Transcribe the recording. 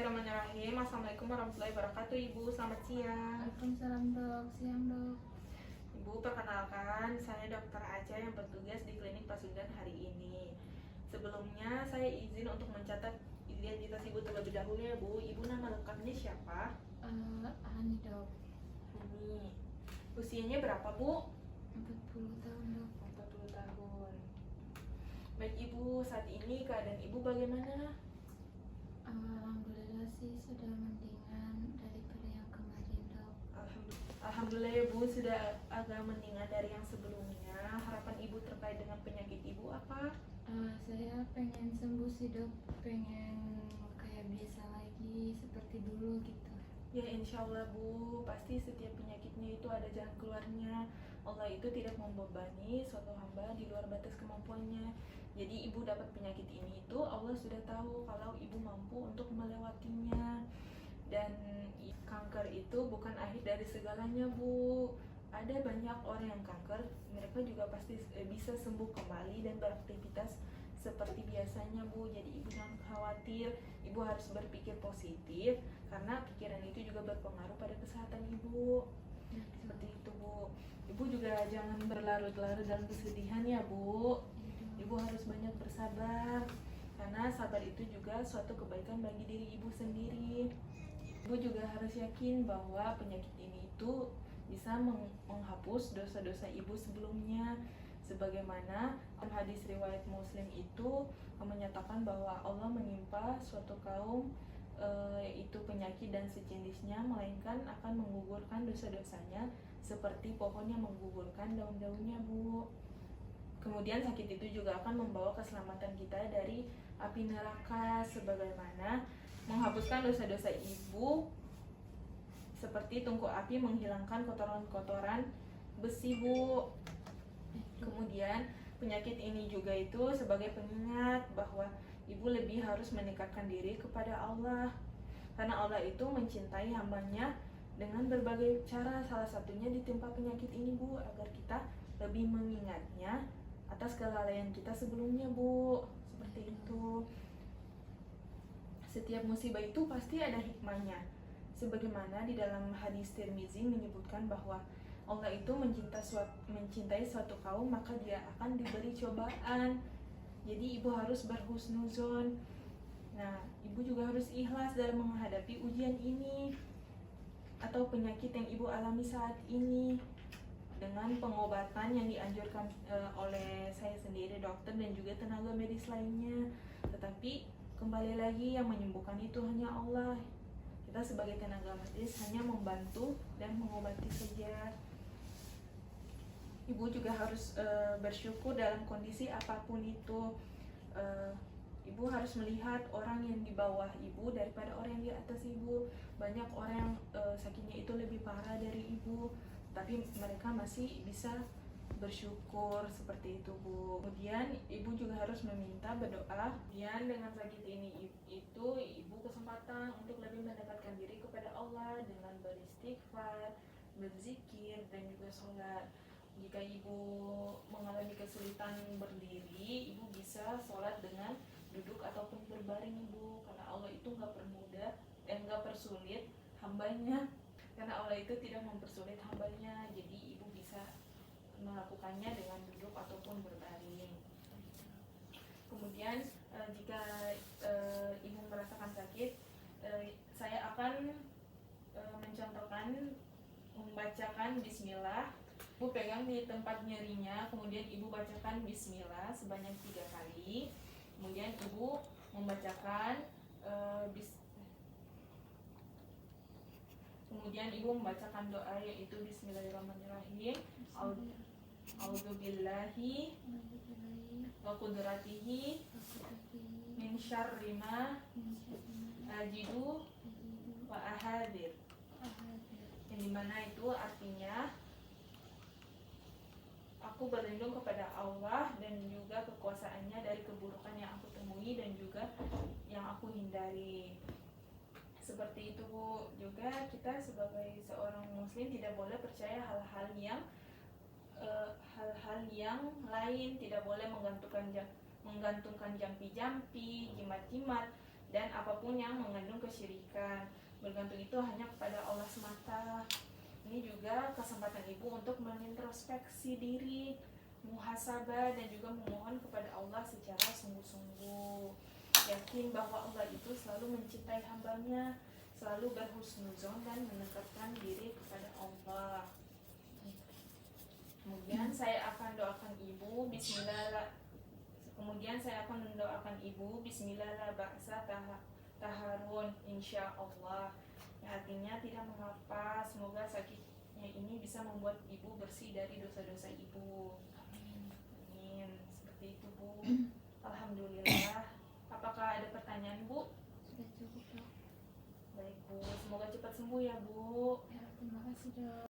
Bismillahirrahmanirrahim. Assalamualaikum warahmatullahi wabarakatuh. Ibu, selamat siang. Waalaikumsalam dok, siang dok. Ibu, perkenalkan, saya Dokter Aca yang bertugas di klinik Pasundan hari ini. Sebelumnya saya izin untuk mencatat identitas ibu terlebih dahulu ya Bu. Ibu, nama lengkapnya siapa? Ani dok, Hani. Usianya berapa Bu? 40 tahun dok. 40 tahun. Baik Ibu, saat ini keadaan Ibu bagaimana? Alhamdulillah sih sudah mendingan daripada yang kemarin dok. Alhamdulillah ya Bu, sudah agak mendingan dari yang sebelumnya. Harapan Ibu terkait dengan penyakit Ibu apa? Saya pengen sembuh sih dok, pengen kayak biasa lagi seperti dulu gitu. Ya insya Allah Bu, pasti setiap penyakitnya itu ada jalan keluarnya. Allah itu tidak membebani suatu hamba di luar batas kemampuannya. Jadi ibu dapat penyakit ini itu Allah sudah tahu kalau ibu mampu untuk melewatinya. Dan kanker itu bukan akhir dari segalanya Bu. Ada banyak orang yang kanker, mereka juga pasti bisa sembuh kembali dan beraktivitas seperti biasanya Bu. Jadi ibu jangan khawatir, ibu harus berpikir positif karena pikiran itu juga berpengaruh pada kesehatan ibu. Seperti itu Bu. Ibu juga jangan berlarut-larut dalam kesedihan ya Bu. Ibu harus banyak bersabar karena sabar itu juga suatu kebaikan bagi diri ibu sendiri. Ibu juga harus yakin bahwa penyakit ini itu bisa menghapus dosa-dosa ibu sebelumnya. Sebagaimana hadis riwayat Muslim itu menyatakan bahwa Allah menimpa suatu kaum yaitu penyakit dan sejenisnya, melainkan akan menggugurkan dosa-dosanya seperti pohon yang menggugurkan daun-daunnya Bu. Kemudian sakit itu juga akan membawa keselamatan kita dari api neraka, sebagaimana menghapuskan dosa-dosa ibu seperti tungku api menghilangkan kotoran-kotoran besi Bu. Kemudian penyakit ini juga itu sebagai pengingat bahwa ibu lebih harus mendekatkan diri kepada Allah, karena Allah itu mencintai hambanya dengan berbagai cara. Salah satunya ditimpa penyakit ini Bu, agar kita lebih mengingatnya atas kelalaian kita sebelumnya Bu. Seperti itu. Setiap musibah itu pasti ada hikmahnya. Sebagaimana di dalam hadis Tirmizi menyebutkan bahwa Allah itu mencintai suatu kaum, maka dia akan diberi cobaan. Jadi ibu harus berhusnuzon. Nah, ibu juga harus ikhlas dalam menghadapi ujian ini atau penyakit yang ibu alami saat ini, dengan pengobatan yang dianjurkan oleh saya sendiri, dokter, dan juga tenaga medis lainnya. Tetapi kembali lagi, yang menyembuhkan itu hanya Allah. Kita sebagai tenaga medis hanya membantu dan mengobati saja. Ibu juga harus bersyukur dalam kondisi apapun itu. Ibu harus melihat orang yang di bawah ibu daripada orang yang di atas ibu. Banyak orang yang sakitnya itu lebih parah dari ibu, tapi mereka masih bisa bersyukur, seperti itu Bu. Kemudian ibu juga harus meminta berdoa. Kemudian dengan sakit ini itu ibu kesempatan untuk lebih mendekatkan diri kepada Allah dengan beristighfar, berzikir, dan juga sholat. Jika ibu mengalami kesulitan berdiri, ibu bisa sholat dengan duduk ataupun berbaring ibu, karena Allah itu nggak persulit hambanya, karena Allah itu tidak mempersulit hambanya. Jadi ibu bisa melakukannya dengan duduk ataupun berbaring. Kemudian jika ibu merasakan sakit, saya akan mencontohkan membacakan bismillah. Ibu pegang di tempat nyerinya, kemudian ibu bacakan bismillah sebanyak 3 kali. Kemudian ibu membacakan kemudian ibu membacakan doa, yaitu bismillahirrahmanirrahim. A'udzubillahi wa qudratihi min syarri ma ajidu wa ahadir. Yang dimana itu artinya, aku berlindung kepada Allah dan juga kekuasaannya dari keburukan yang aku temui dan juga yang aku hindari. Seperti itu Bu. Juga kita sebagai seorang muslim tidak boleh percaya hal-hal yang lain, tidak boleh menggantungkan jampi-jampi, jimat-jimat dan apapun yang mengandung kesyirikan. Bergantung itu hanya kepada Allah semata. Ini juga kesempatan ibu untuk mengintrospeksi diri, muhasabah, dan juga memohon kepada Allah secara sungguh-sungguh. Yakin bahwa Allah itu selalu mencintai hambanya, selalu berhusnuzon dan mendekatkan diri kepada Allah. Kemudian saya akan doakan ibu Bismillah. Kemudian saya akan mendoakan ibu Bismillah la ba'sa taharun insya Allah. Yang artinya tidak mengapa, semoga sakitnya ini bisa membuat ibu bersih dari dosa-dosa ibu. Amin. Seperti itu Bu. Alhamdulillah. Apakah ada pertanyaan Bu? Sudah cukup dok. Baik Bu, semoga cepat sembuh ya Bu. Ya, terima kasih dok.